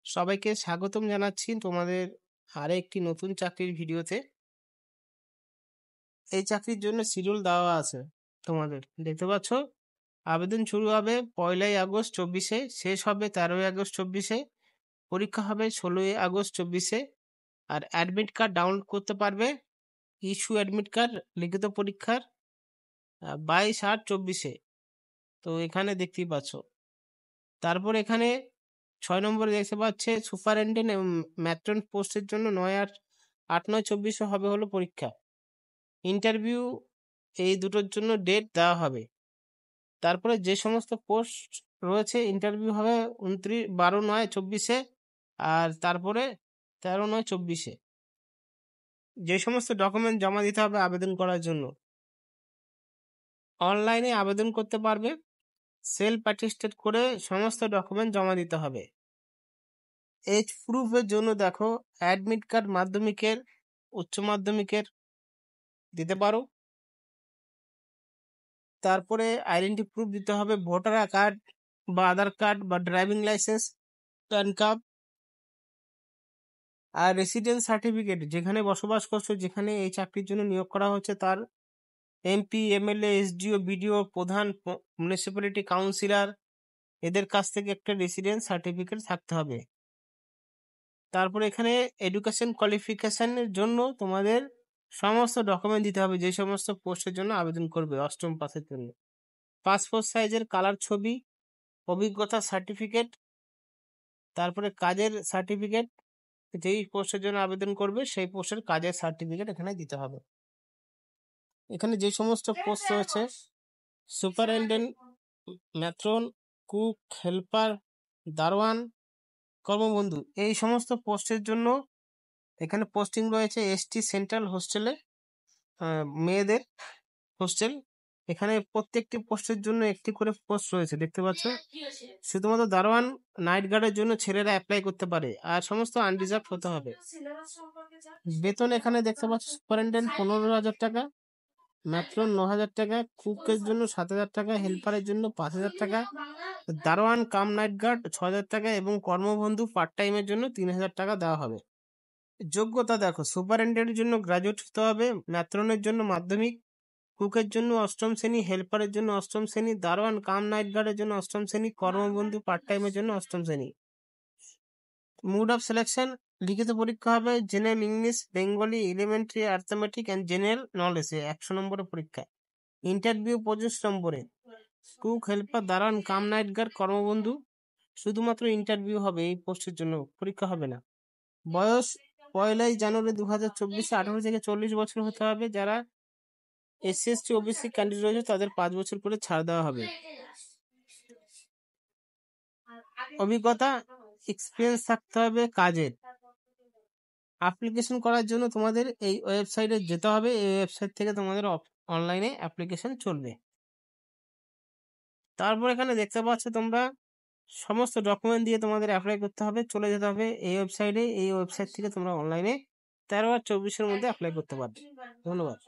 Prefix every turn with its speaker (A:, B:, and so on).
A: সবাইকে স্বাগতম জানাচ্ছি তোমাদের আরেকটি নতুন চাকরির ভিডিওতে। এই চাকরির জন্য শিডিউল দেওয়া আছে, তোমাদের দেখতে পাচ্ছ। আবেদন শুরু হবে 1 আগস্ট 24-এ, শেষ হবে 13 আগস্ট 24-এ, পরীক্ষা হবে 16 আগস্ট 24-এ। আর অ্যাডমিট কার্ড ডাউনলোড করতে পারবে, ইস্যু অ্যাডমিট কার্ড লিখিত পরীক্ষার 22/8/24-এ। তো এখানে দেখতেই পাচ্ছ। তারপর এখানে 6 নম্বরে দেখতে পাচ্ছে সুপারিনটেন্ডেন্ট এবং ম্যাট্রন পোস্টের জন্য 9/8/8/9/24-এ হবে হলো পরীক্ষা। ইন্টারভিউ এই দুটোর জন্য ডেট দেওয়া হবে। তারপরে যে সমস্ত পোস্ট রয়েছে ইন্টারভিউ হবে 12/9/24-এ, আর তারপরে 13/9/24-এ। যে সমস্ত ডকুমেন্ট জমা দিতে হবে আবেদন করার জন্য, অনলাইনে আবেদন করতে পারবে, সেলফ অ্যাটেস্টেড করে সমস্ত ডকুমেন্ট জমা দিতে হবে। এজ প্রুফের জন্য দেখো, অ্যাডমিট কার্ড মাধ্যমিকের, উচ্চ মাধ্যমিকের দিতে পারো। তারপরে আইডেন্টি প্রুফ দিতে হবে, ভোটার কার্ড বা আধার কার্ড বা ড্রাইভিং লাইসেন্স, প্যান কার্ড। আর রেসিডেন্স সার্টিফিকেট, যেখানে বসবাস করছো, যেখানে এই চাকরির জন্য নিয়োগ করা হচ্ছে, তার এমপি, এমএলএ, এসডিও, বিডিও, প্রধান, মিউনিসিপ্যালিটি কাউন্সিলর, এদের কাছ থেকে একটা রেসিডেন্স সার্টিফিকেট থাকতে হবে। তারপরে এখানে এডুকেশন কোয়ালিফিকেশনের জন্য তোমাদের সমস্ত ডকুমেন্ট দিতে হবে, যে সমস্ত পোস্টের জন্য আবেদন করবে। 8ম পাসের জন্য পাসপোর্ট সাইজের কালার ছবি, অভিজ্ঞতা সার্টিফিকেট, তারপরে কাজের সার্টিফিকেট, যেই পোস্টের জন্য আবেদন করবে সেই পোস্টের কাজের সার্টিফিকেট এখানে দিতে হবে। এখানে যে সমস্ত পোস্ট রয়েছে, সুপারিনটেন্ডেন্ট, ম্যাট্রন, কুক, হেল্পার, দারোয়ান, কর্মবন্ধু, এই সমস্ত পোস্টের জন্য এখানে পোস্টিং রয়েছে। এসটি সেন্ট্রাল হোস্টেলে, মেয়েদের হোস্টেল। এখানে প্রত্যেকটি পোস্টের জন্য একটি করে পোস্ট রয়েছে, দেখতে পাচ্ছ। শুধুমাত্র দারোয়ান, নাইট গার্ডের জন্য ছেলেরা অ্যাপ্লাই করতে পারে, আর সমস্ত আনরিজার্ভ হতে হবে। বেতন এখানে দেখতে পাচ্ছ, সুপারিনটেন্ডেন্ট 15,000 টাকা, ম্যাট্রন 9,000 টাকা, কুকের জন্য 7,000 টাকা, হেল্পারের জন্য 5,000 টাকা, দারোয়ান কাম নাইট গার্ড 6,000 টাকা এবং কর্মবন্ধু পার্ট টাইমের জন্য 3,000 টাকা দেওয়া হবে। যোগ্যতা দেখো, সুপারিনটেন্ডেন্টের জন্য গ্রাজুয়েট হতে হবে, ম্যাট্রনের জন্য মাধ্যমিক, কুকের জন্য 8ম শ্রেণী, হেল্পারের জন্য 8ম শ্রেণী, দারোয়ান কাম নাইট গার্ডের জন্য 8ম শ্রেণী, কর্মবন্ধু পার্ট টাইমের জন্য 8ম শ্রেণী। মোড অফ সিলেকশন, লিখিত পরীক্ষা হবে, general English, Bengali, elementary, arithmetic and general নলেজে 100 নম্বরের পরীক্ষা। ইন্টারভিউ 25 নম্বরে। কুক, হেল্পার, দারোয়ান কাম নাইট গার্ড, কর্মবন্ধু শুধুমাত্র ইন্টারভিউ হবে, এই পোস্টের জন্য পরীক্ষা হবে না। বয়স 1 জানুয়ারি 2024-এ 18 থেকে 40 বছর হতে হবে। যারা এসসি এসটি ওবিসি ক্যান্ডিডেট রয়েছে তাদের 5 বছর করে ছাড় দেওয়া হবে। অভিজ্ঞতা, এক্সপিরিয়েন্স থাকতে হবে কাজের। অ্যাপ্লিকেশন করার জন্য তোমাদের এই ওয়েবসাইটে যেতে হবে। এই ওয়েবসাইট থেকে তোমাদের অনলাইনে অ্যাপ্লিকেশন চলবে। তারপর এখানে দেখতে পাচ্ছ তোমরা সমস্ত ডকুমেন্ট দিয়ে তোমাদের অ্যাপ্লাই করতে হবে, চলে যেতে হবে এই ওয়েবসাইটে। এই ওয়েবসাইট থেকে তোমরা অনলাইনে 13/8/24-এর মধ্যে অ্যাপ্লাই করতে পারবে। ধন্যবাদ।